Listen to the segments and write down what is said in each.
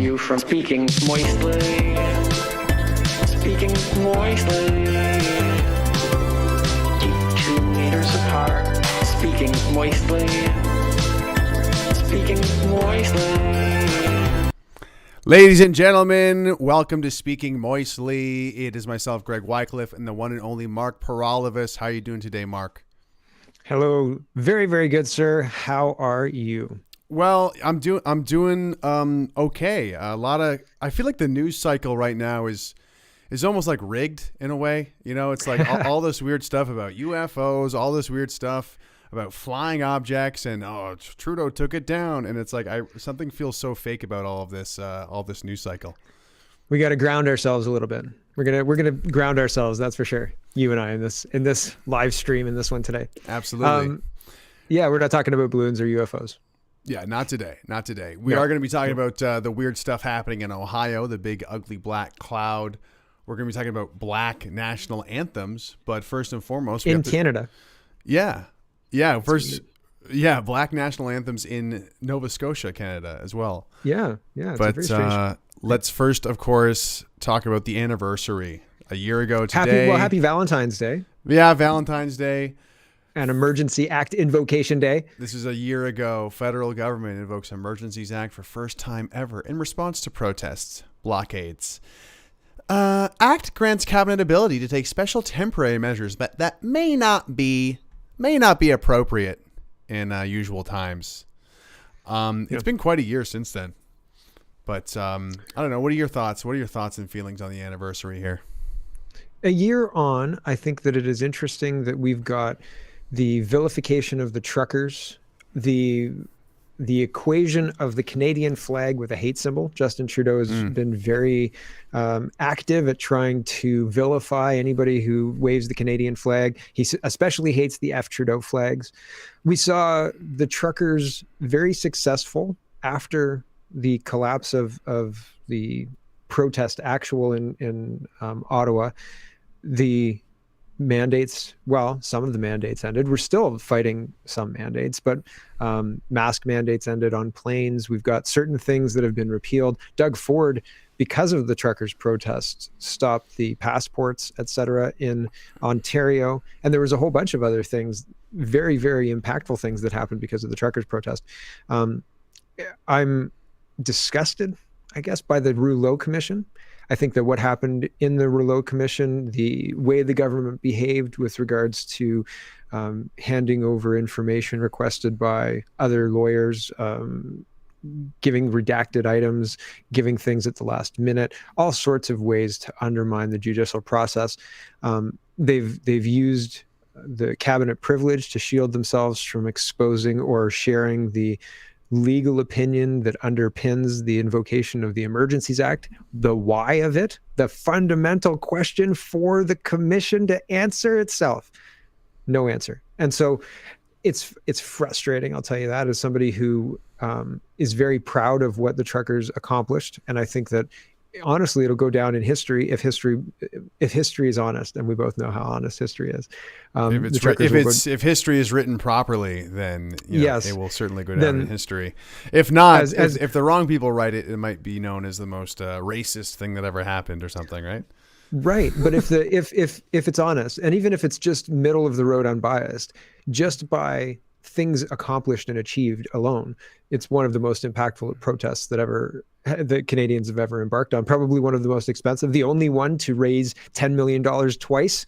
you from speaking moistly. Speaking moistly. Keep 2 meters apart. Speaking moistly. Speaking moistly. Ladies and gentlemen, welcome to Speaking Moistly. It is myself, Greg Wycliffe, and the one and only Mark Paralavis. How are you doing today, Mark? Hello. Very, very good, sir. How are you? Well, I'm doing okay. I feel like the news cycle right now is almost like rigged in a way. You know, it's like all this weird stuff about UFOs, all this weird stuff about flying objects, and Trudeau took it down, and it's like something feels so fake about all this news cycle. We got to ground ourselves a little bit. We're gonna ground ourselves. That's for sure. You and I in this live stream in this one today. Absolutely. Yeah, we're not talking about balloons or UFOs. Yeah, not today. Not today. We are going to be talking about the weird stuff happening in Ohio, the big ugly black cloud. We're going to be talking about black national anthems, but first and foremost, in Canada. Yeah. Black national anthems in Nova Scotia, Canada as well. Yeah. But let's first, of course, talk about the anniversary. A year ago today. Happy Valentine's Day. Yeah, Valentine's Day. And Emergency Act invocation day. This is a year ago. Federal government invokes Emergencies Act for first time ever in response to protests, blockades. Act grants cabinet ability to take special temporary measures that may not be appropriate in usual times. It's been quite a year since then. But I don't know. What are your thoughts? What are your thoughts and feelings on the anniversary here? A year on, I think that it is interesting that we've got the vilification of the truckers, the equation of the Canadian flag with a hate symbol. Justin Trudeau has been very active at trying to vilify anybody who waves the Canadian flag. He especially hates the F Trudeau flags. We saw the truckers very successful after the collapse of the protest actual in Ottawa. The mandates, some of the mandates ended. We're still fighting some mandates, but mask mandates ended on planes. We've got certain things that have been repealed. Doug Ford, because of the truckers' protests, stopped the passports, etc. in Ontario. And there was a whole bunch of other things, very, very impactful things that happened because of the truckers' protest. I'm disgusted, I guess, by the Rouleau Commission. I think that what happened in the Rouleau Commission, the way the government behaved with regards to handing over information requested by other lawyers, giving redacted items, giving things at the last minute, all sorts of ways to undermine the judicial process. They've used the cabinet privilege to shield themselves from exposing or sharing the legal opinion that underpins the invocation of the Emergencies Act, the why of it, the fundamental question for the commission to answer itself. No answer. And so it's frustrating, I'll tell you that, as somebody who is very proud of what the truckers accomplished. And I think that honestly, it'll go down in history if history is honest, and we both know how honest history is. If history is written properly, then it will certainly go down in history. If not, if the wrong people write it, it might be known as the most racist thing that ever happened or something, right? Right, but if it's honest, and even if it's just middle of the road unbiased, just by things accomplished and achieved alone, it's one of the most impactful protests that Canadians have ever embarked on. Probably one of the most expensive, the only one to raise $10 million twice,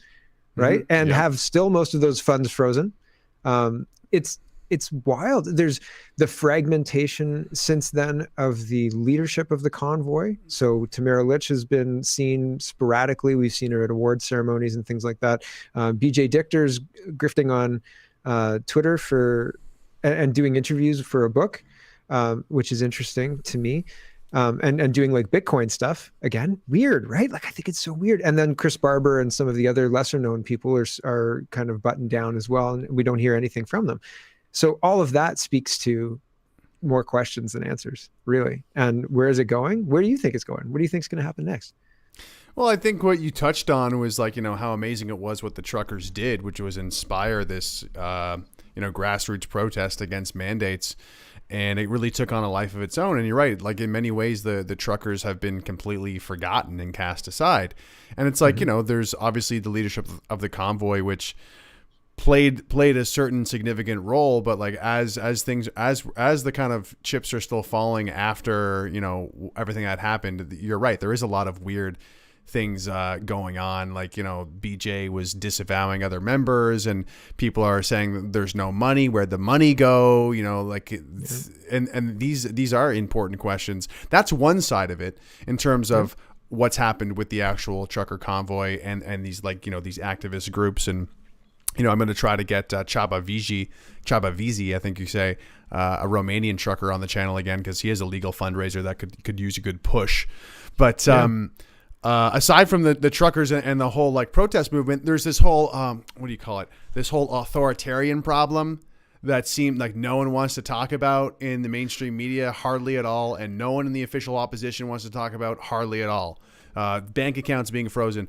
right? And have still most of those funds frozen. It's wild. There's the fragmentation since then of the leadership of the convoy. So Tamara Litch has been seen sporadically. We've seen her at award ceremonies and things like that. BJ Dichter's grifting on Twitter and doing interviews for a book, which is interesting to me. And doing like Bitcoin stuff again, weird, right? Like, I think it's so weird. And then Chris Barber and some of the other lesser known people are kind of buttoned down as well. And we don't hear anything from them. So all of that speaks to more questions than answers, really. And where is it going? Where do you think it's going? What do you think is going to happen next? Well, I think what you touched on was like, how amazing it was what the truckers did, which was inspire this, grassroots protest against mandates. and it really took on a life of its own. And you're right, like in many ways, the truckers have been completely forgotten and cast aside. And it's like, there's obviously the leadership of the convoy, which played a certain significant role, but like as the kind of chips are still falling after everything that happened, you're right, there is a lot of weird things going on. Like BJ was disavowing other members, and people are saying that there's no money. Where'd the money go? And these are important questions. That's one side of it in terms of what's happened with the actual trucker convoy and these these activist groups. And I'm going to try to get Csaba Vizi, I think you say, a Romanian trucker on the channel again, because he is a legal fundraiser that could use a good push. But aside from the truckers and the whole protest movement, there's this whole what do you call it? This whole authoritarian problem that seemed like no one wants to talk about in the mainstream media hardly at all, and no one in the official opposition wants to talk about hardly at all. Bank accounts being frozen.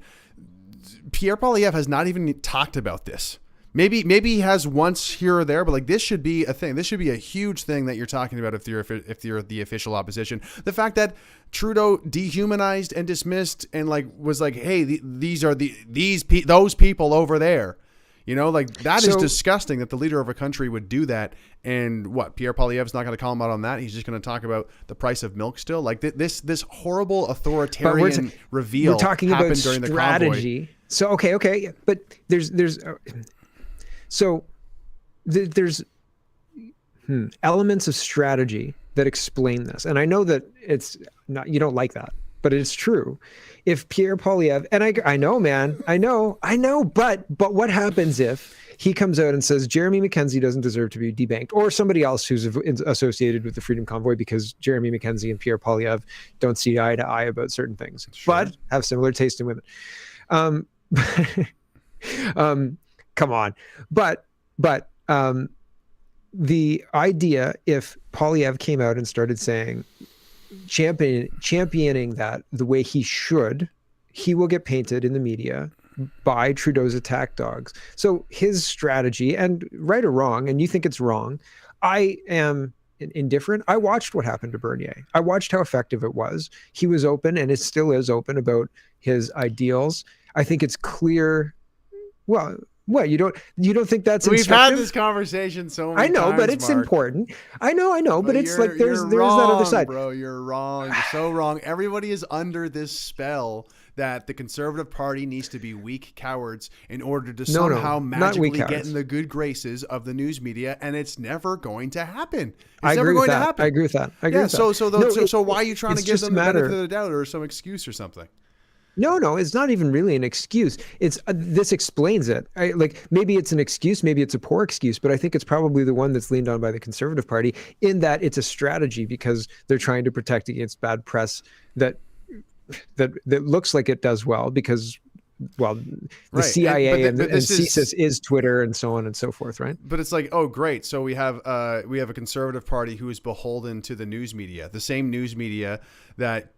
Pierre Poilievre has not even talked about this. Maybe he has once here or there, but this should be a thing. This should be a huge thing that you're talking about if you're the official opposition. The fact that Trudeau dehumanized and dismissed and was like, hey, these are those people over there. That is disgusting that the leader of a country would do that. And what, Pierre Poilievre's not going to call him out on that? He's just going to talk about the price of milk still? This horrible authoritarian reveal happened during the convoy. So, okay. But there's elements of strategy that explain this. And I know that it's not, you don't like that, but it's true. If Pierre Poilievre, and I know, man, I know, but what happens if he comes out and says Jeremy Mackenzie doesn't deserve to be debanked, or somebody else who's associated with the Freedom Convoy, because Jeremy Mackenzie and Pierre Poilievre don't see eye to eye about certain things, but have similar taste in women. Come on. But the idea, if Poilievre came out and started saying, championing that the way he should, he will get painted in the media by Trudeau's attack dogs. So his strategy, and right or wrong, and you think it's wrong, I am indifferent. I watched what happened to Bernier. I watched how effective it was. He was open, and it still is open about his ideals. I think it's clear. Well, what, you don't think that's We've instructive? had this conversation so many times, I know, but it's Mark. important. I know, but it's there's wrong, that other side. Bro, you're wrong. You're so wrong. Everybody is under this spell that the Conservative Party needs to be weak cowards in order to somehow magically get in the good graces of the news media, and it's never going to happen. It's never going to happen. I agree with that. So why are you trying to give them the benefit of the doubt or some excuse or something? No, it's not even really an excuse. It's this explains it. Maybe it's an excuse, maybe it's a poor excuse, but I think it's probably the one that's leaned on by the Conservative Party, in that it's a strategy because they're trying to protect against bad press that looks like it does well, because the CIA and CSIS is Twitter and so on and so forth, right? But it's like, oh, great. So we have a Conservative Party who is beholden to the news media, the same news media that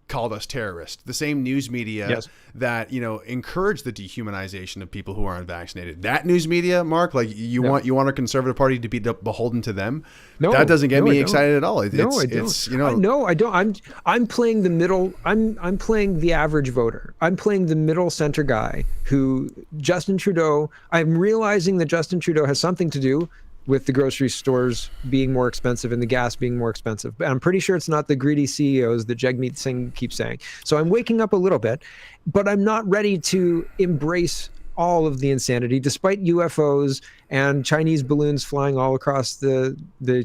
called us terrorists, the same news media that encouraged the dehumanization of people who are unvaccinated. That news media, Mark, you want our Conservative Party to be beholden to them? No, that doesn't get me excited at all. I don't. I'm playing the middle. I'm playing the average voter. I'm playing the middle center guy who Justin Trudeau. I'm realizing that Justin Trudeau has something to do with the grocery stores being more expensive and the gas being more expensive. But I'm pretty sure it's not the greedy CEOs that Jagmeet Singh keeps saying. So I'm waking up a little bit, but I'm not ready to embrace all of the insanity, despite UFOs and Chinese balloons flying all across the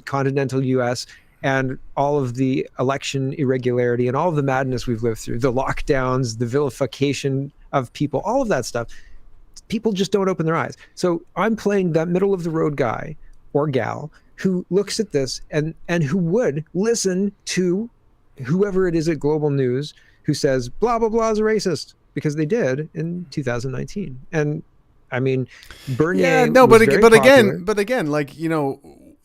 continental US and all of the election irregularity and all of the madness we've lived through, the lockdowns, the vilification of people, all of that stuff. People just don't open their eyes. So I'm playing that middle of the road guy or gal who looks at this and who would listen to whoever it is at Global News who says blah blah blah is a racist, because they did in 2019. And I mean, Bernier but again,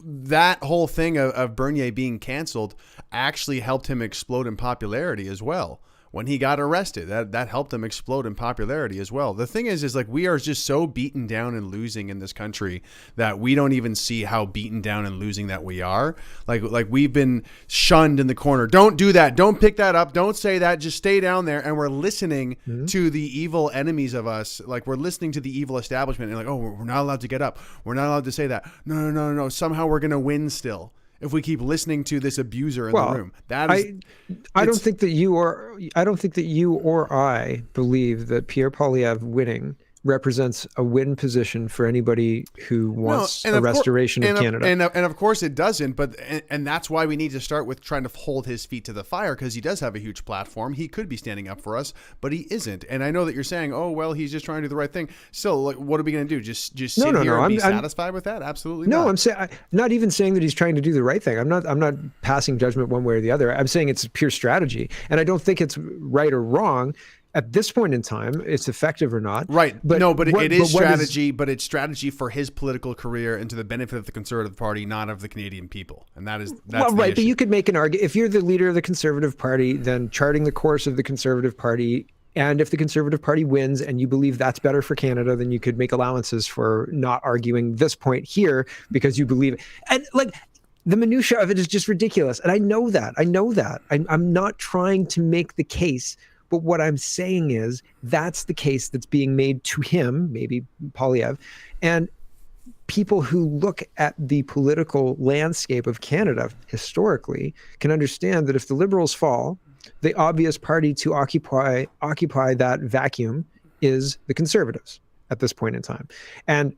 that whole thing of Bernier being canceled actually helped him explode in popularity as well. when he got arrested. That helped him explode in popularity as well. The thing is like we are just so beaten down and losing in this country that we don't even see how beaten down and losing that we are. Like we've been shunned in the corner. Don't do that. Don't pick that up. Don't say that. Just stay down there. And we're listening to the evil enemies of us. Like we're listening to the evil establishment and like, oh, we're not allowed to get up. We're not allowed to say that. No. Somehow we're going to win still if we keep listening to this abuser in the room. That is, I don't think that you or I believe that Pierre Poilievre winning represents a win position for anybody who wants a restoration of Canada. And of course it doesn't, but and that's why we need to start with trying to hold his feet to the fire, because he does have a huge platform. He could be standing up for us, but he isn't. And I know that you're saying, oh, well, he's just trying to do the right thing. Still, like, what are we going to do? Just sit here and be satisfied with that? Absolutely not. No, I'm not even saying that he's trying to do the right thing. I'm not passing judgment one way or the other. I'm saying it's pure strategy. And I don't think it's right or wrong. At this point in time, it's effective or not. Right. But it is strategy, but it's strategy for his political career and to the benefit of the Conservative Party, not of the Canadian people. And that's well, right. Issue. But you could make an argument. If you're the leader of the Conservative Party, then charting the course of the Conservative Party, and if the Conservative Party wins and you believe that's better for Canada, then you could make allowances for not arguing this point here because you believe it. And like, the minutia of it is just ridiculous. And I know that. I'm not trying to make the case. But what I'm saying is that's the case that's being made to him, maybe Poilievre, and people who look at the political landscape of Canada historically can understand that if the Liberals fall, the obvious party to occupy that vacuum is the Conservatives at this point in time. And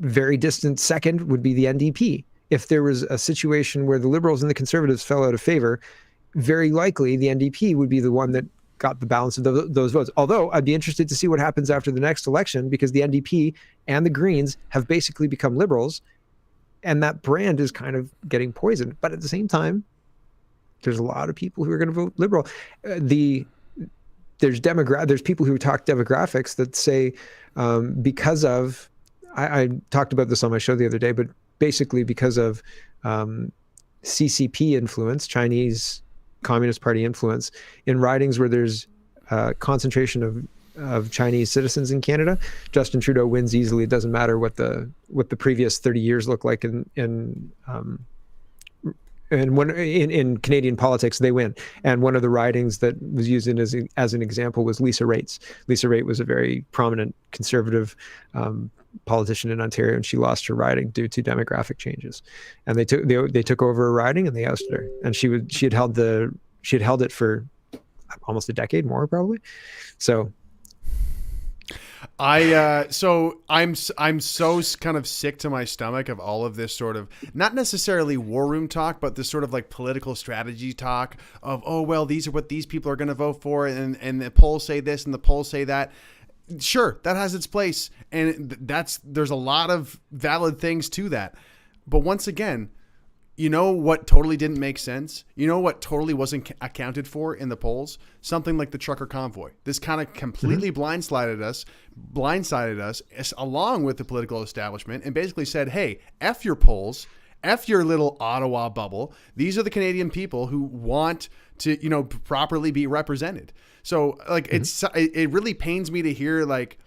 very distant second would be the NDP. If there was a situation where the Liberals and the Conservatives fell out of favor, very likely the NDP would be the one that got the balance of those votes. Although I'd be interested to see what happens after the next election, because the NDP and the Greens have basically become Liberals, and that brand is kind of getting poisoned. But at the same time, there's a lot of people who are going to vote Liberal. There's people who talk demographics that say because of, I talked about this on my show the other day, but basically because of CCP influence, Chinese Communist Party influence, in ridings where there's concentration of Chinese citizens in Canada, Justin Trudeau wins easily. It doesn't matter what the previous 30 years look like in Canadian politics, they win. And one of the ridings that was used as an example was Lisa Rait's. Lisa Raitt was a very prominent Conservative politician in Ontario, and she lost her riding due to demographic changes. And they took over a riding and they ousted her. And she had held it for almost a decade more, probably. So I'm so kind of sick to my stomach of all of this sort of, not necessarily war room talk, but this sort of like political strategy talk of, oh, well, these are what these people are going to vote for. And the polls say this and the polls say that. Sure, that has its place. And there's a lot of valid things to that. But once again, you know what totally didn't make sense? You know what totally wasn't accounted for in the polls? Something like the Trucker Convoy. This kind of completely blindsided us along with the political establishment, and basically said, hey, F your polls, F your little Ottawa bubble. These are the Canadian people who want to, properly be represented. So like, it really pains me to hear like,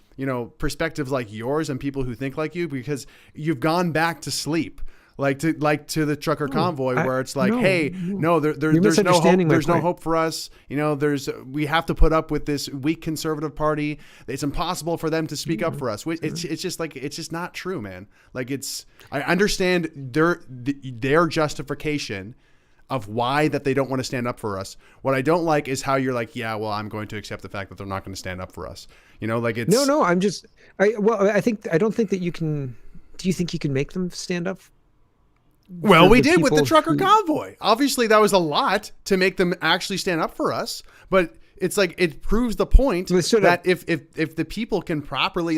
perspectives like yours and people who think like you, because you've gone back to sleep. Like to the Trucker Convoy, where it's like, there's no hope. There's no hope for us. We have to put up with this weak Conservative Party. It's impossible for them to speak up for us. It's just not true, man. Like I understand their justification of why that they don't want to stand up for us. What I don't like is how you're like, yeah, well, I'm going to accept the fact that they're not going to stand up for us. Like it's I don't think that you can. Do you think you can make them stand up? Well, we did with the Trucker Convoy. Obviously, that was a lot to make them actually stand up for us. But it's like, it proves the point that if the people can properly,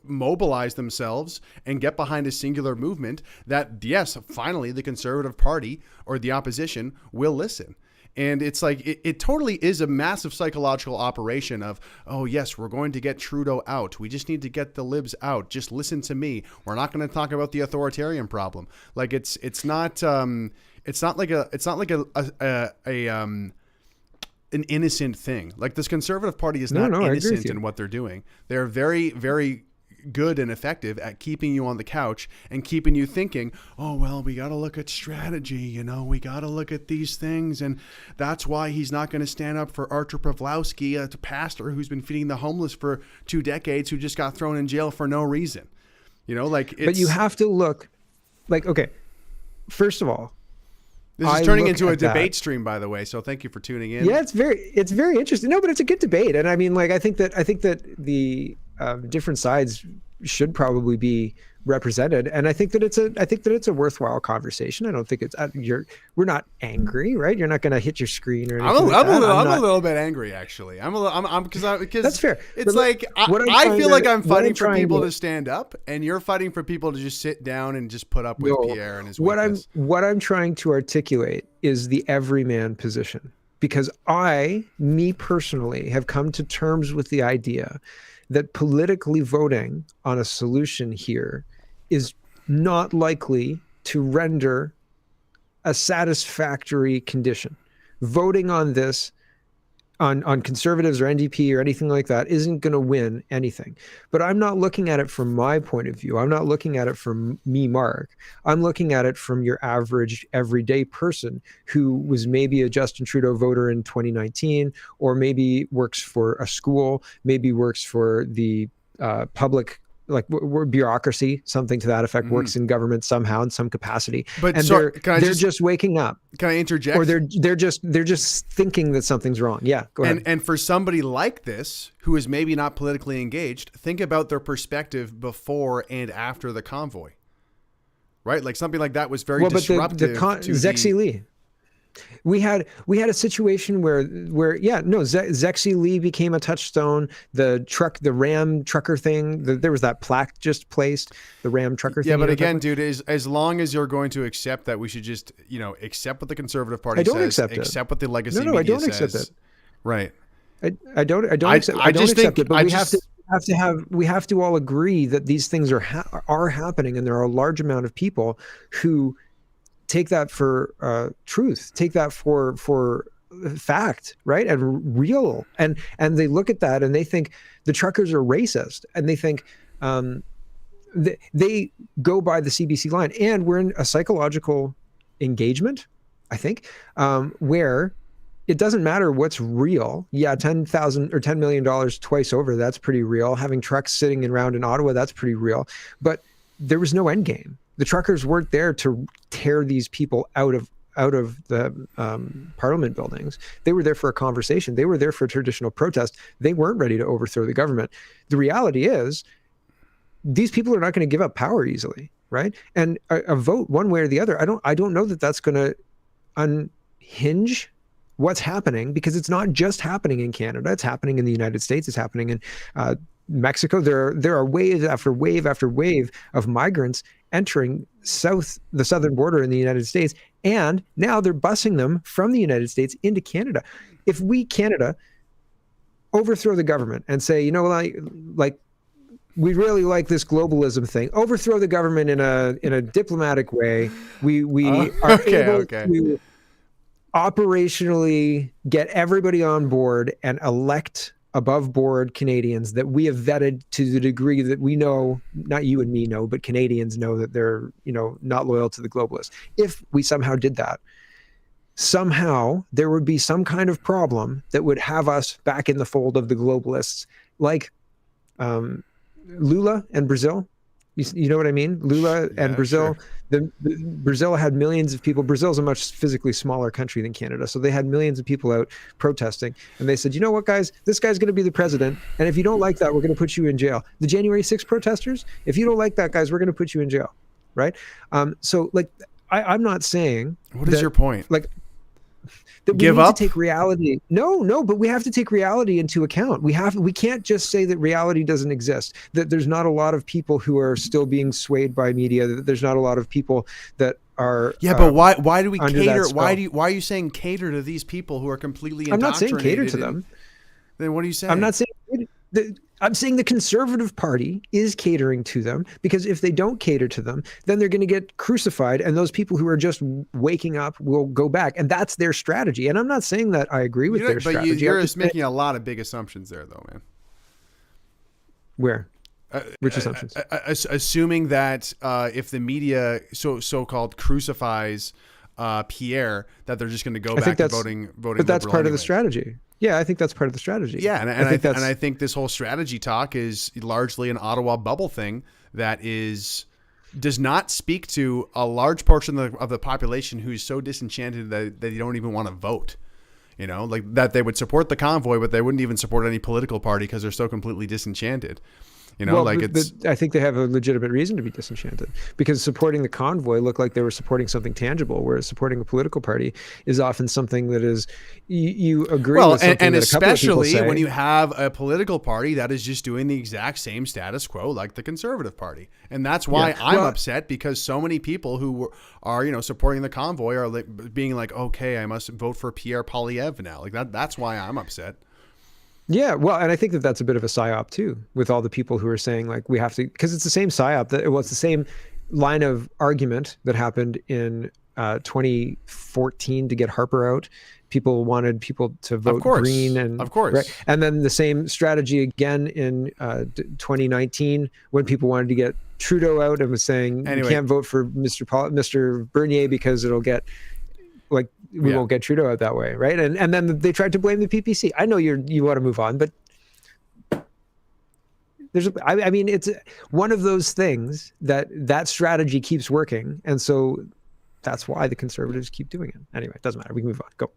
mobilize themselves and get behind a singular movement, that yes, finally the Conservative Party or the opposition will listen. And it's like, it totally is a massive psychological operation of, oh yes, we're going to get Trudeau out. We just need to get the libs out. Just listen to me. We're not going to talk about the authoritarian problem. Like it's not like an innocent thing. Like, this Conservative Party is No, not I agree with innocent you. in what they're doing. They're very, very good and effective at keeping you on the couch and keeping you thinking, oh, well, we got to look at strategy, we got to look at these things. And that's why he's not going to stand up for Artur Pawlowski, a pastor who's been feeding the homeless for 2 decades, who just got thrown in jail for no reason. But you have to look like, okay, first of all, this is turning into a debate stream, by the way. So thank you for tuning in. Yeah, it's very interesting. No, but it's a good debate. And I mean, like, I think that the different sides should probably be represented, and I think that it's a worthwhile conversation. I don't think it's we're not angry, right? You're not going to hit your screen or anything. I'm a little bit angry, actually. Because that's fair. It's like I feel like I'm fighting for people to stand up, and you're fighting for people to just sit down and just put up with Pierre and his weakness. What I'm trying to articulate is the everyman position, because me personally, have come to terms with the idea that politically voting on a solution here is not likely to render a satisfactory condition. Voting on this, on Conservatives or NDP or anything like that, isn't going to win anything. But I'm not looking at it from my point of view. I'm not looking at it from me, Mark. I'm looking at it from your average everyday person who was maybe a Justin Trudeau voter in 2019, or maybe works for a school, maybe works for the public, like bureaucracy, something to that effect, works in government somehow in some capacity. But they're just waking up. Can I interject? Or they're just thinking that something's wrong. Yeah, go ahead. And for somebody like this, who is maybe not politically engaged, think about their perspective before and after the convoy, right? Like, something like that was very disruptive. Zexi Lee. We had a situation where Zexi Lee became a touchstone. The Ram trucker thing, there was that plaque just placed, the Ram trucker thing. Yeah, but again, dude, as long as you're going to accept that, we should just, accept what the Conservative Party says, accept what the legacy media I don't says. accept it. Right. I don't accept it, but we have to all agree that these things are happening, and there are a large amount of people who take that for truth, take that for fact, right? And real. And they look at that and they think the truckers are racist, and they think they go by the CBC line. And we're in a psychological engagement, I think, where it doesn't matter what's real. Yeah, $10,000 or $10 million twice over, that's pretty real. Having trucks sitting around in Ottawa, that's pretty real. But there was no end game. The truckers weren't there to tear these people out of the parliament buildings. They were there for a conversation. They were there for a traditional protest. They weren't ready to overthrow the government. The reality is, these people are not going to give up power easily, right? And a vote one way or the other, I don't know that that's going to unhinge what's happening, because it's not just happening in Canada. It's happening in the United States. It's happening in Mexico. There are wave after wave after wave of migrants entering the southern border in the United States, and now they're busing them from the United States into Canada. If we, Canada, overthrow the government and say, like we really like this globalism thing, overthrow the government in a diplomatic way, we are able to operationally get everybody on board and elect above board Canadians that we have vetted to the degree that we know, not you and me know, but Canadians know that they're, not loyal to the globalists. If we somehow did that, somehow there would be some kind of problem that would have us back in the fold of the globalists, like Lula and Brazil. You know what I mean? Lula and Brazil. Sure. Brazil had millions of people. Brazil's a much physically smaller country than Canada, so they had millions of people out protesting. And they said, you know what, guys? This guy's going to be the president, and if you don't like that, we're going to put you in jail. The January 6th protesters, if you don't like that, guys, we're going to put you in jail, right? So, like, I'm not saying. What is your point? Like, that we need to take reality. No, but we have to take reality into account. We can't just say that reality doesn't exist, that there's not a lot of people who are still being swayed by media, that there's not a lot of people that are. Yeah, but why do we cater? Why are you saying cater to these people who are completely indoctrinated? I'm not saying cater to them. Then what are you saying? I'm not saying I'm saying the Conservative Party is catering to them, because if they don't cater to them, then they're going to get crucified, and those people who are just waking up will go back, and that's their strategy. And I'm not saying that I agree with their strategy. But you're just making a lot of big assumptions there, though, man. Where? Which assumptions? Assuming that if the media so-called crucifies Pierre, that they're just going to go back to voting. But that's part of the strategy. Yeah, I think that's part of the strategy. Yeah, and I think this whole strategy talk is largely an Ottawa bubble thing that does not speak to a large portion of the population who's so disenchanted that they don't even want to vote. You know, like that they would support the convoy, but they wouldn't even support any political party because they're so completely disenchanted. You know, well, I think they have a legitimate reason to be disenchanted, because supporting the convoy looked like they were supporting something tangible, whereas supporting a political party is often something that is you agree with something and that a couple of people especially say. when you have a political party that is just doing the exact same status quo like the Conservative Party. And that's why I'm upset, because so many people who are, supporting the convoy are being like, okay, I must vote for Pierre Poilievre now. Like that's why I'm upset. Yeah, well, and I think that that's a bit of a psyop too, with all the people who are saying like we have to, because it's the same psyop it's the same line of argument that happened in 2014 to get Harper out. People wanted people to vote green, and of course, right? And then the same strategy again in 2019 when people wanted to get Trudeau out and was saying you can't vote for Mr. Bernier because it'll get we won't get Trudeau out that way, right? And then they tried to blame the PPC. I know you want to move on, but I mean, it's one of those things that strategy keeps working, and so that's why the Conservatives keep doing it. Anyway, it doesn't matter. We can move on. Go.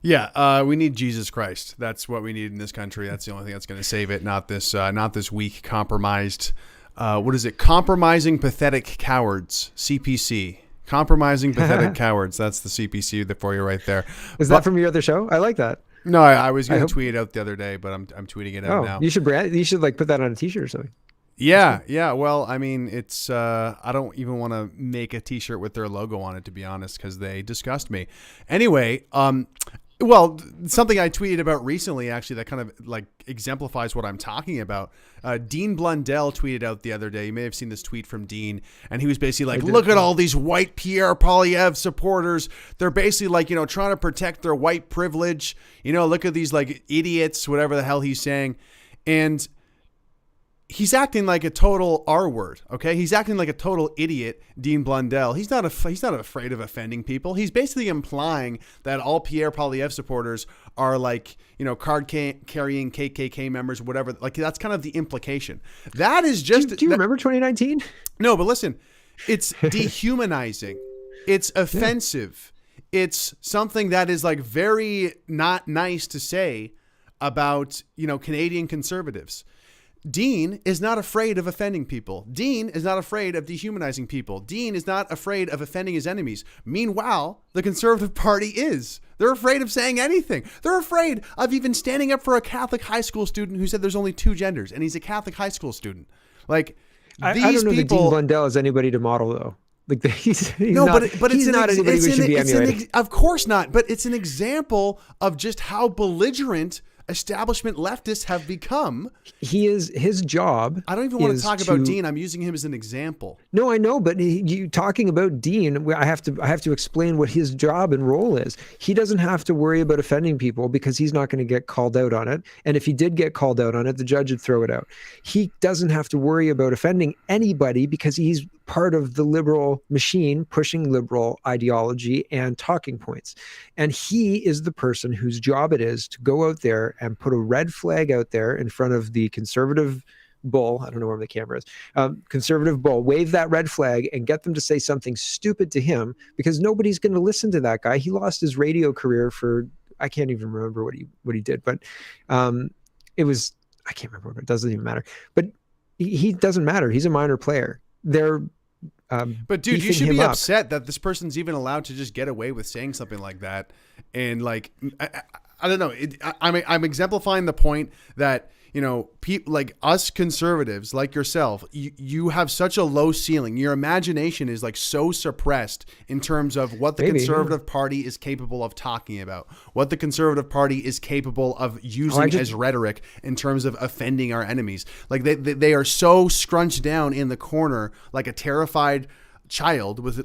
Yeah, we need Jesus Christ. That's what we need in this country. That's the only thing that's going to save it. Not this weak, compromised. What is it? Compromising, pathetic cowards. CPC. Compromising, pathetic cowards. That's the CPC for you right there. Is that from your other show? I like that. No, I was going to tweet it out the other day, but I'm tweeting it out now. You should put that on a t-shirt or something. Yeah. Well, I mean, it's I don't even want to make a t-shirt with their logo on it, to be honest, because they disgust me. Anyway, well, something I tweeted about recently, actually, that kind of like exemplifies what I'm talking about. Dean Blundell tweeted out the other day. You may have seen this tweet from Dean, and he was basically like, look at all these white Pierre Poilievre supporters. They're basically like, trying to protect their white privilege. Look at these like idiots, whatever the hell he's saying. And he's acting like a total R word. Okay. He's acting like a total idiot. Dean Blundell. He's not afraid of offending people. He's basically implying that all Pierre Poilievre supporters are like, card carrying KKK members, whatever. Like that's kind of the implication. That is just, do you remember 2019? No, but listen, it's dehumanizing. It's offensive. Yeah. It's something that is like very not nice to say about, Canadian conservatives. Dean is not afraid of offending people. Dean is not afraid of dehumanizing people. Dean is not afraid of offending his enemies. Meanwhile, the Conservative Party is. They're afraid of saying anything. They're afraid of even standing up for a Catholic high school student who said there's only two genders, and he's a Catholic high school student. Like, I don't know that Dean Blundell is anybody to model, though. Like he's no, not, but he's not anybody we should be emulating. Of course not. But it's an example of just how belligerent establishment leftists have become. His job. I don't even want to talk about Dean. I'm using him as an example. No, I know, but you talking about Dean, I have to explain what his job and role is. He doesn't have to worry about offending people because he's not going to get called out on it. And if he did get called out on it, the judge would throw it out. He doesn't have to worry about offending anybody because he's part of the liberal machine pushing liberal ideology and talking points. And he is the person whose job it is to go out there and put a red flag out there in front of the conservative bull. I don't know where the camera is. Conservative bull, wave that red flag and get them to say something stupid to him because nobody's going to listen to that guy. He lost his radio career for, I can't even remember what he did, but it was, I can't remember. It doesn't even matter. But he doesn't matter. He's a minor player. But dude, you should be upset that this person's even allowed to just get away with saying something like that. And like, I don't know. I'm exemplifying the point that, you know, people like us conservatives, like yourself, you have such a low ceiling. Your imagination is like so suppressed in terms of what the Conservative Party is capable of talking about, what the Conservative Party is capable of using as rhetoric in terms of offending our enemies. Like they are so scrunched down in the corner, like a terrified child with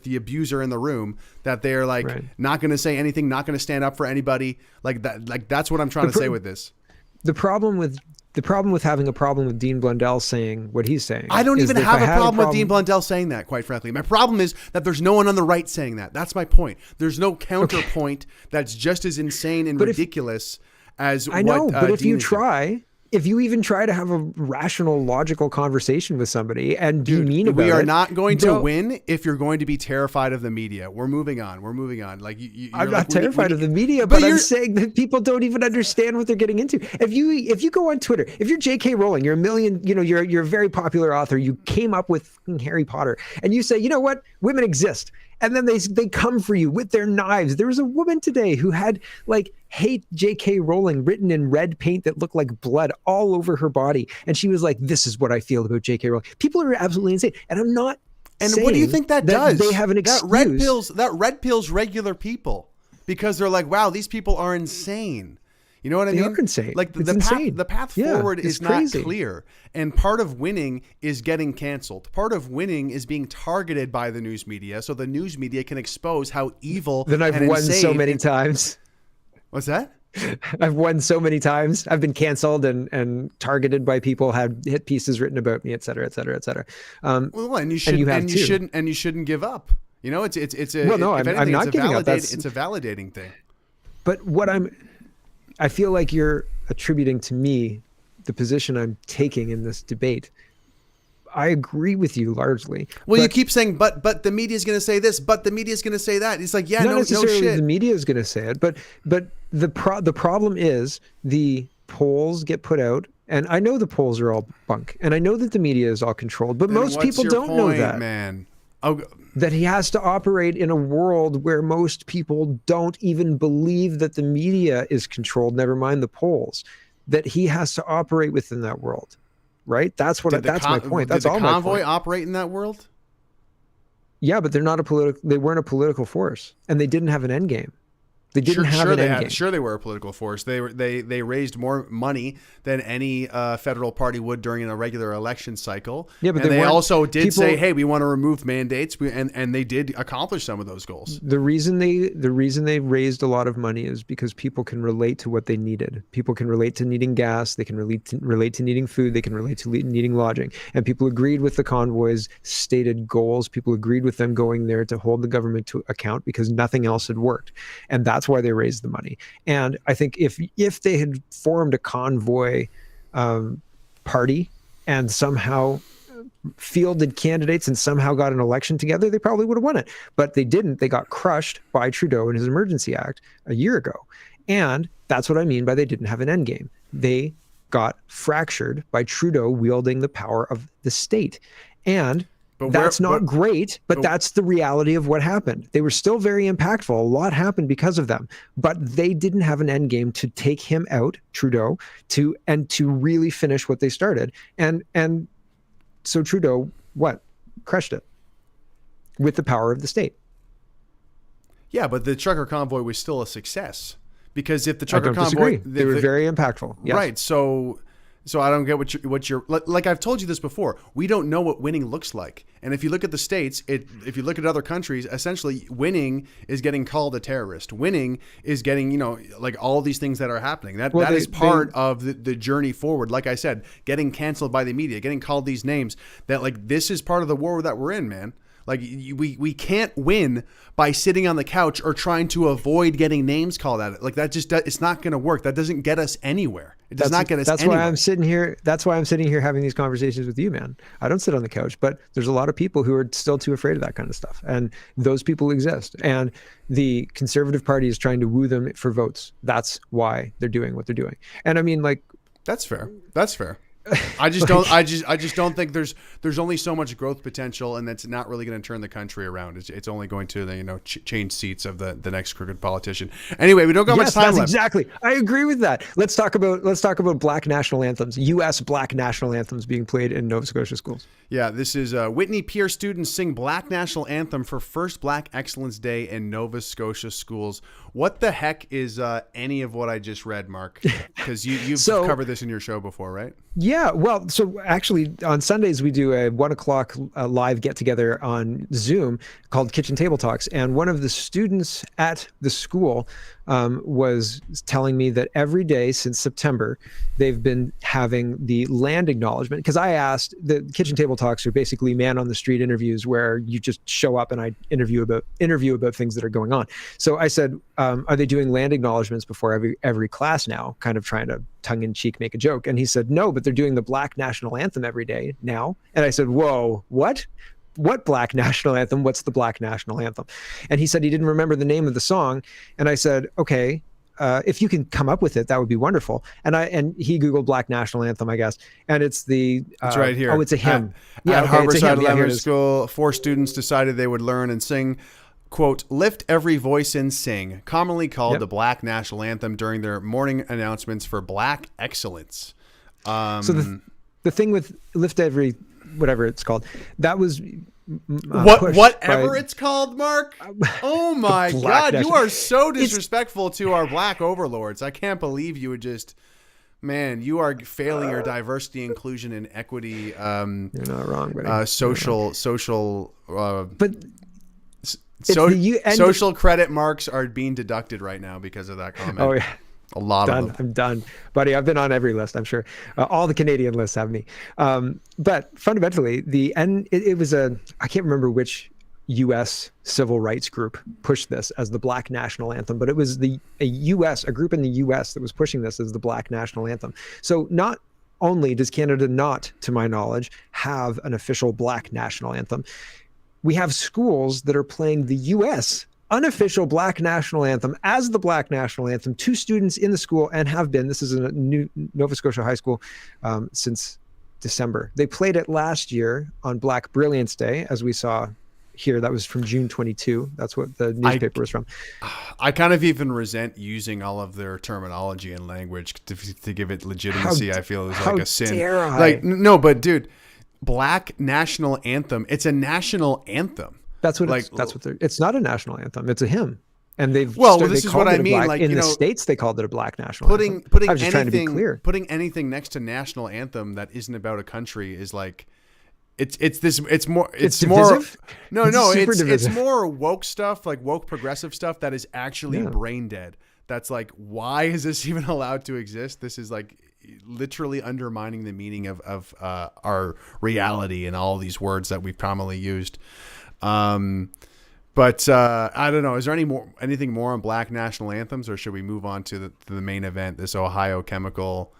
the abuser in the room, that they're like not going to say anything, not going to stand up for anybody like that. Like that's what I'm trying to say with this. The problem with having a problem with Dean Blundell saying what he's saying. I don't even have a problem with Dean Blundell saying that, quite frankly. My problem is that there's no one on the right saying that. That's my point. There's no counterpoint that's just as insane and ridiculous as what but if Dean you try, if you even try to have a rational, logical conversation with somebody and be mean about it. We are not going to win if you're going to be terrified of the media. We're moving on. Like I'm not terrified of the media, but I'm saying that people don't even understand what they're getting into. If you go on Twitter, if you're J.K. Rowling, you're a very popular author, you came up with Harry Potter, and you say, you know what, women exist. And then they come for you with their knives. There was a woman today who had like hate J.K. Rowling written in red paint that looked like blood all over her body. And she was like, this is what I feel about J.K. Rowling. People are absolutely insane. And I'm not saying what do you think that does? They have an excuse. That red pills regular people because they're like, wow, these people are insane. You know what I mean? They are insane. Like the path forward is not clear. And part of winning is getting canceled. Part of winning is being targeted by the news media, so the news media can expose how evil. Then I've won so many times. What's that? I've won so many times. I've been canceled and targeted by people, had hit pieces written about me, et cetera, et cetera, et cetera. You shouldn't give up. You know, it's a well, no, I'm not giving up. It's a validating thing. But I feel like you're attributing to me the position I'm taking in this debate. I agree with you largely. Well, you keep saying, but the media is going to say this, but the media is going to say that. It's like, not necessarily shit. The media is going to say it, but the problem is the polls get put out, and I know the polls are all bunk, and I know that the media is all controlled, but most people don't know that. Man. That he has to operate in a world where most people don't even believe that the media is controlled, never mind the polls, that he has to operate within that world, right? That's my point. That's all my point. Did the convoy operate in that world? Yeah, but they weren't a political force, and they didn't have an end game. They didn't have an end game. Sure, they were a political force. They raised more money than any federal party would during a regular election cycle. Yeah, but they also did say, "Hey, we want to remove mandates," and they did accomplish some of those goals. The reason they raised a lot of money is because people can relate to what they needed. People can relate to needing gas. They can relate to needing food. They can relate to needing lodging. And people agreed with the convoy's stated goals. People agreed with them going there to hold the government to account because nothing else had worked, and that's why they raised the money. And I think if they had formed a convoy party and somehow fielded candidates and somehow got an election together, they probably would have won it. But they didn't. They got crushed by Trudeau and his Emergency Act a year ago. And that's what I mean by they didn't have an end game. They got fractured by Trudeau wielding the power of the state. And that's not great, but that's the reality of what happened. They were still very impactful. A lot happened because of them, but they didn't have an end game to take him out, Trudeau, to really finish what they started. And so Trudeau, crushed it with the power of the state. Yeah, but the Trucker Convoy was still a success because if the Trucker Convoy, they were very impactful. Yes. Right. So I don't get what you're like. I've told you this before. We don't know what winning looks like. And if you look at the States, if you look at other countries, essentially winning is getting called a terrorist. Winning is getting, like all these things that are happening. That is part of the journey forward. Like I said, getting canceled by the media, getting called these names, that like this is part of the war that we're in, man. Like we can't win by sitting on the couch or trying to avoid getting names called at it. Like that it's not going to work. That doesn't get us anywhere. It does not get us anywhere. That's why I'm sitting here having these conversations with you, man. I don't sit on the couch, but there's a lot of people who are still too afraid of that kind of stuff. And those people exist. And the Conservative Party is trying to woo them for votes. That's why they're doing what they're doing. And I mean, like, that's fair. I just don't. I just don't think there's only so much growth potential, and that's not really going to turn the country around. It's only going to change seats of the next crooked politician. Anyway, we don't got much time left. Exactly. I agree with that. Let's talk about Black national anthems. U.S. Black national anthems being played in Nova Scotia schools. Yeah, this is Whitney Pierce students sing Black national anthem for first Black Excellence Day in Nova Scotia schools. What the heck is any of what I just read, Mark? Because you've covered this in your show before, right? Yeah, well, so actually on Sundays we do a 1:00 live get together on Zoom called Kitchen Table Talks, and one of the students at the school was telling me that every day since September they've been having the land acknowledgement. Because I asked, the Kitchen Table Talks are basically man on the street interviews where you just show up and I interview about things that are going on. So I said, are they doing land acknowledgements before every class now? Kind of trying to tongue in cheek make a joke. And he said, no, but they're doing the Black national anthem every day now. And I said, whoa, what Black national anthem? What's the Black national anthem? And he said he didn't remember the name of the song. And I said, okay, if you can come up with it, that would be wonderful. And he Googled Black national anthem, I guess. And it's it's right here. Oh, it's a hymn. At Harborside Elementary School, 4 students decided they would learn and sing, quote, "Lift Every Voice and Sing," commonly called the Black national anthem during their morning announcements for Black excellence. So the thing with Lift Every, whatever it's called, that was whatever it's called, Mark. Oh my God, you are so disrespectful to our Black overlords. I can't believe you would just, man, you are failing your diversity, inclusion, and equity. You're not wrong, buddy. Social, but social credit marks are being deducted right now because of that comment. Oh yeah. A lot of them. I'm done, buddy. I've been on every list, I'm sure. All the Canadian lists have me. But fundamentally, it was I can't remember which U.S. civil rights group pushed this as the Black national anthem, but it was a group in the U.S. that was pushing this as the Black national anthem. So not only does Canada not, to my knowledge, have an official Black national anthem, we have schools that are playing the U.S. unofficial Black national anthem as the Black national anthem to students in the school, and have been. This is a new Nova Scotia Highschool since December. They played it last year on Black Brilliance Day, as we saw here. That was from June 22. That's what the newspaper was from. I kind of even resent using all of their terminology and language to give it legitimacy. I feel is like a sin. Dare I? Like, no, but dude, Black national anthem. It's a national anthem. That's what it's not a national anthem. It's a hymn. And this is what I mean. Like, in the States, they called it a Black national anthem. I was just trying to be clear. Putting anything next to national anthem that isn't about a country is like, it's more woke stuff, like woke progressive stuff that is actually brain dead. That's like, why is this even allowed to exist? This is like literally undermining the meaning of our reality and all these words that we've commonly used. But I don't know. Is there anything more on Black national anthems, or should we move on to the main event, this Ohio chemical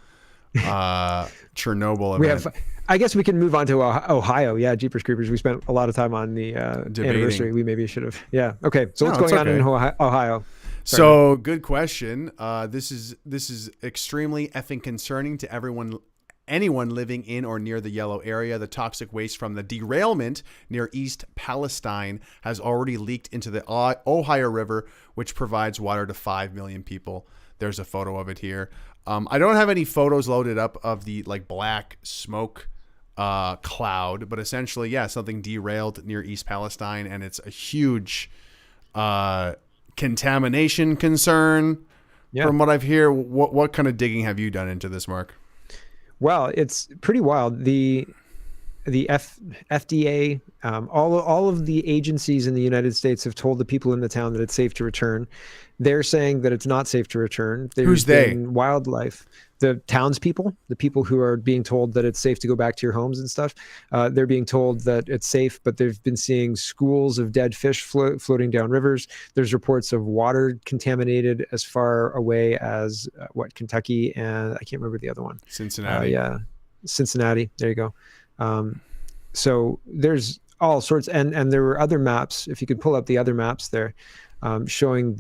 Chernobyl event? I guess we can move on to Ohio. Yeah, Jeepers Creepers. We spent a lot of time on the anniversary. We maybe should have. Yeah. Okay. So what's going on in Ohio? Sorry. So good question. This is extremely effing concerning to anyone living in or near the yellow area. The toxic waste from the derailment near East Palestine has already leaked into the Ohio River, which provides water to 5 million people. There's a photo of it here. I don't have any photos loaded up of the black smoke cloud, but essentially, something derailed near East Palestine, and it's a huge contamination concern. Yeah. From what I've heard, what kind of digging have you done into this, Mark? Well, it's pretty wild. The FDA, all of the agencies in the United States have told the people in the town that it's safe to return. They're saying that it's not safe to return. Who's they? Wildlife. The townspeople, the people who are being told that it's safe to go back to your homes and stuff. They're being told that it's safe, but they've been seeing schools of dead fish floating down rivers. There's reports of water contaminated as far away as Kentucky, and I can't remember the other one. Cincinnati. Cincinnati. There you go. So there's all sorts, and there were other maps. If you could pull up the other maps there, showing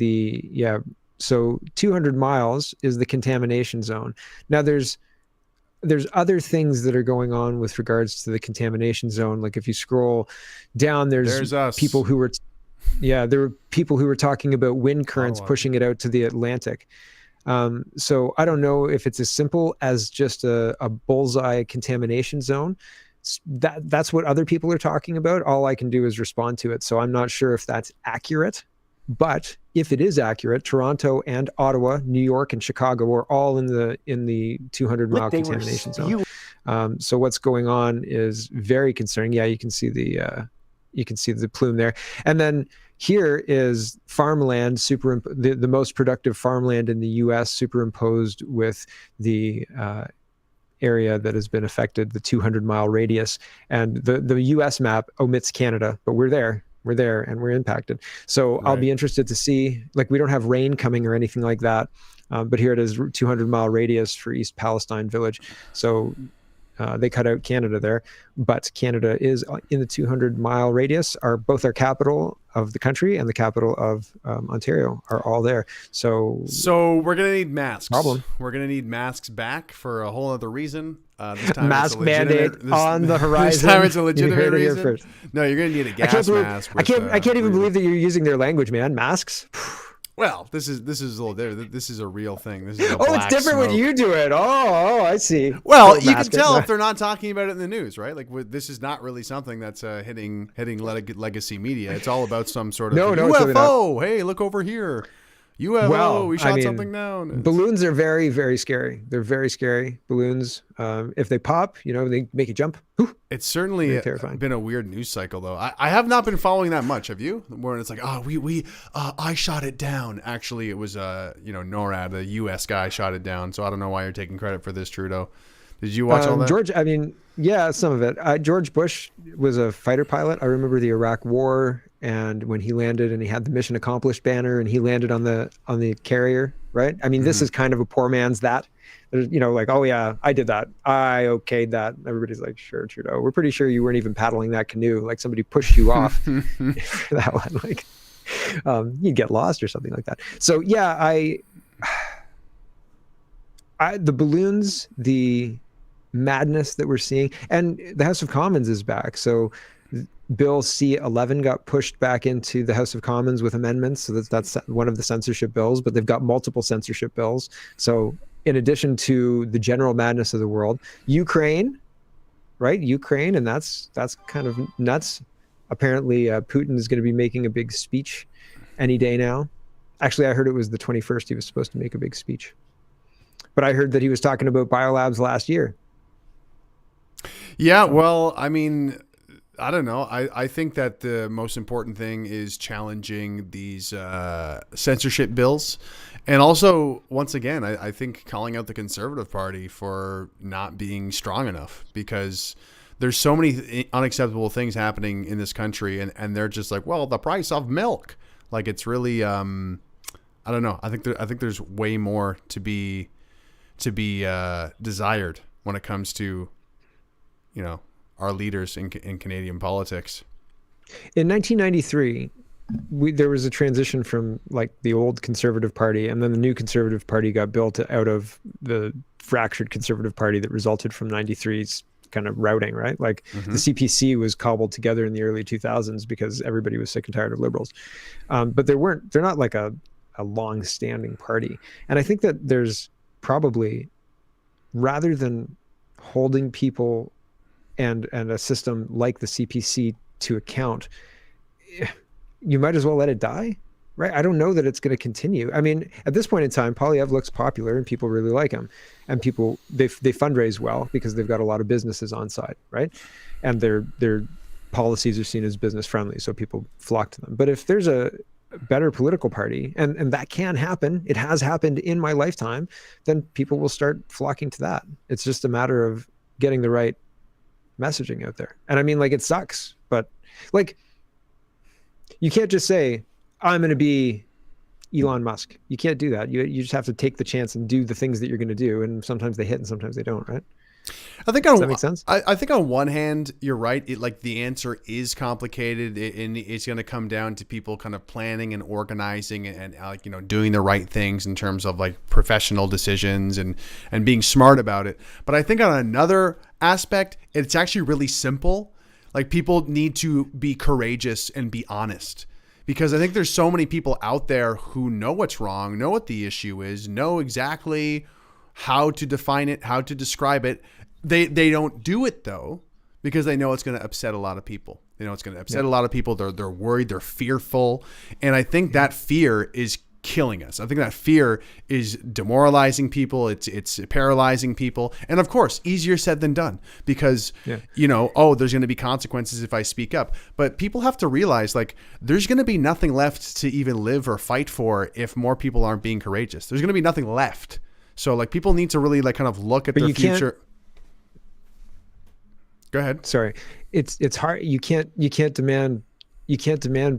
So 200 miles is the contamination zone. Now there's there's other things that are going on with regards to the contamination zone. Like if you scroll down, There's us. people who were, there were people who were talking about wind currents Ottawa. pushing it out to the Atlantic. So I don't know if it's as simple as just a bullseye contamination zone. That's what other people are talking about. All I can do is respond to it. So I'm not sure if that's accurate. But if it is accurate, Toronto and Ottawa, New York and Chicago are all in the 200-mile contamination zone. So what's going on is very concerning. Yeah, you can see the plume there. And then here is farmland, the most productive farmland in the U.S. superimposed with the area that has been affected, the 200-mile radius. And the U.S. map omits Canada, but we're there and we're impacted. So right. I'll be interested to see, like, we don't have rain coming or anything like that. But here it is, 200-mile radius for East Palestine Village. So they cut out Canada there, but Canada is in the 200-mile radius. Both our capital of the country and the capital of Ontario are all there. So we're gonna need masks. We're gonna need masks back for a whole other reason. This time mask mandate on the horizon. This time it's a legitimate reason. No, you're gonna need a gas mask. I can't even believe that you're using their language, man. Masks. Well, this is a little different. This is a real thing. This is it's different when you do it. Oh, I see. Well, you can tell if they're not talking about it in the news, right? Like, this is not really something that's hitting legacy media. It's all about some sort of UFO. Hey, look over here. UFO. We shot something down. Balloons are very, very scary. They're very scary. Balloons. If they pop, they make you jump. It's certainly been a weird news cycle, though. I have not been following that much. Have you? Where it's like, I shot it down. Actually, it was NORAD, the U.S. guy, shot it down. So I don't know why you're taking credit for this, Trudeau. Did you watch all that? George, some of it. George Bush was a fighter pilot. I remember the Iraq War, and when he landed and he had the mission accomplished banner and he landed on the carrier, right? I mean, this is kind of a poor man's that. There's, like, oh yeah, I did that. I okayed that. Everybody's like, sure, Trudeau. We're pretty sure you weren't even paddling that canoe. Like, somebody pushed you off for that one. Like, you'd get lost or something like that. So yeah, the balloons, the madness that we're seeing, and the House of Commons is back. So Bill C-11 got pushed back into the House of Commons with amendments. So that's one of the censorship bills, but they've got multiple censorship bills. So in addition to the general madness of the world, Ukraine, and that's kind of nuts. Apparently, Putin is going to be making a big speech any day now. Actually, I heard it was the 21st he was supposed to make a big speech. But I heard that he was talking about biolabs last year. Yeah, well, I mean, I don't know. I think that the most important thing is challenging these censorship bills. And also, once again, I think calling out the Conservative Party for not being strong enough, because there's so many unacceptable things happening in this country, and they're just like, well, the price of milk. Like, it's really, I don't know. I think there's way more to be desired when it comes to, our leaders in Canadian politics. In 1993, there was a transition from like the old Conservative Party, and then the new Conservative Party got built out of the fractured Conservative Party that resulted from 93's kind of routing, right? Like the CPC was cobbled together in the early 2000s because everybody was sick and tired of Liberals. But they're not like a long-standing party. And I think that there's probably, rather than holding people and a system like the CPC to account, you might as well let it die, right? I don't know that it's going to continue. I mean, at this point in time, Poilievre looks popular and people really like him, and people, they fundraise well because they've got a lot of businesses on side, right? And their policies are seen as business friendly, so people flock to them. But if there's a better political party, and that can happen, it has happened in my lifetime, then people will start flocking to that. It's just a matter of getting the right messaging out there. And I mean, like, it sucks, but like, you can't just say, I'm going to be Elon Musk. You can't do that. You just have to take the chance and do the things that you're going to do. And sometimes they hit and sometimes they don't, right? I think Does that make sense? I think on one hand, you're right. Like the answer is complicated, and it's going to come down to people kind of planning and organizing and like, you know, doing the right things in terms of like professional decisions and being smart about it. But I think on another aspect, it's actually really simple. Like people need to be courageous and be honest, because I think there's so many people out there who know what's wrong, know what the issue is, know exactly how to define it, how to describe it. They don't do it though, because they know it's going to upset a lot of people. They know it's going to upset a lot of people. They're worried, they're fearful. And I think that fear is killing us. I think that fear is demoralizing people. It's paralyzing people. And of course, easier said than done, because, you know, there's going to be consequences if I speak up. But people have to realize, like, there's going to be nothing left to even live or fight for if more people aren't being courageous. There's going to be nothing left. So like people need to really like kind of look at their future. Go ahead. Sorry. It's hard. You can't demand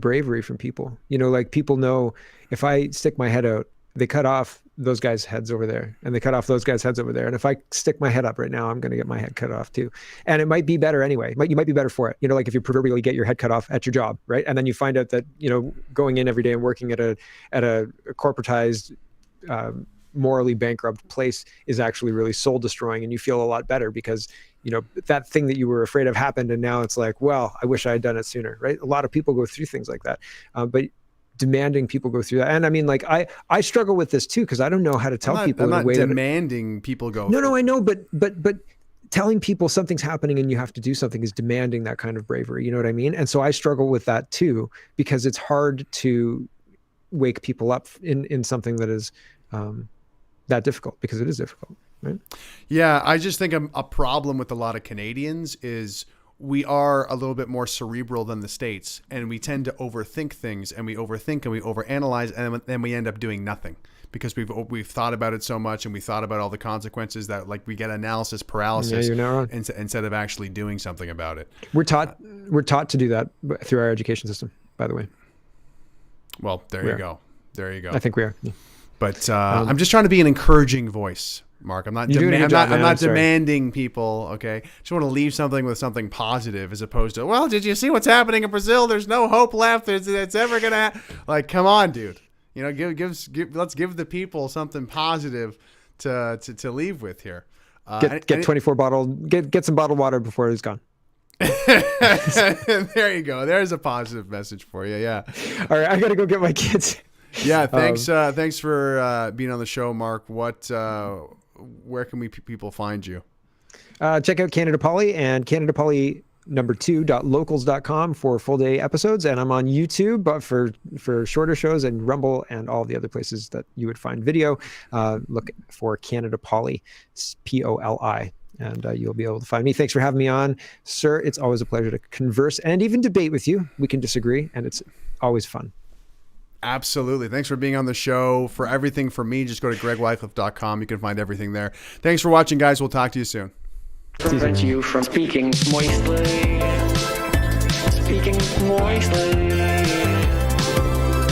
bravery from people. You know, like people know if I stick my head out, they cut off those guys' heads over there, and they cut off those guys' heads over there. And if I stick my head up right now, I'm going to get my head cut off too. And it might be better anyway. You might be better for it. You know, like if you proverbially get your head cut off at your job, right? And then you find out that, you know, going in every day and working at a corporatized, morally bankrupt place is actually really soul destroying, and you feel a lot better because, you know, that thing that you were afraid of happened, and now it's like, well, I wish I had done it sooner, right? A lot of people go through things like that, but demanding people go through that, and I mean, like I struggle with this too, because I don't know how to tell people in a way demanding people go. No, I know, but telling people something's happening and you have to do something is demanding that kind of bravery. You know what I mean? And so I struggle with that too, because it's hard to wake people up in something that is that difficult, because it is difficult, right? Yeah, I just think a problem with a lot of Canadians is we are a little bit more cerebral than the States, and we tend to overthink things, and we overthink and we overanalyze, and then we end up doing nothing because we've thought about it so much, and we thought about all the consequences that like we get analysis paralysis instead of actually doing something about it. We're taught to do that through our education system, by the way. Well, there you go. I think we are. Yeah. But I'm just trying to be an encouraging voice, Mark. I'm not demanding people, okay? Just want to leave something with something positive, as opposed to, well, did you see what's happening in Brazil? There's no hope left. It's ever going to like, come on, dude. You know, let's give the people something positive to leave with here. Get 24 get some bottled water before it's gone. There you go. There's a positive message for you. Yeah. All right. I got to go get my kids. Yeah, thanks for being on the show, Mark. Where can people find you? Check out Canada Poly and Canada Poly #2.locals.com for full day episodes, and I'm on YouTube, but for shorter shows, and Rumble and all the other places that you would find video. Look for Canada Poly, POLI, and you'll be able to find me. Thanks for having me on, sir. It's always a pleasure to converse and even debate with you. We can disagree, and it's always fun. Absolutely. Thanks for being on the show. For everything from me, just go to gregwycliffe.com. You can find everything there. Thanks for watching, guys. We'll talk to you soon. Prevent you from speaking moistly. Speaking moistly.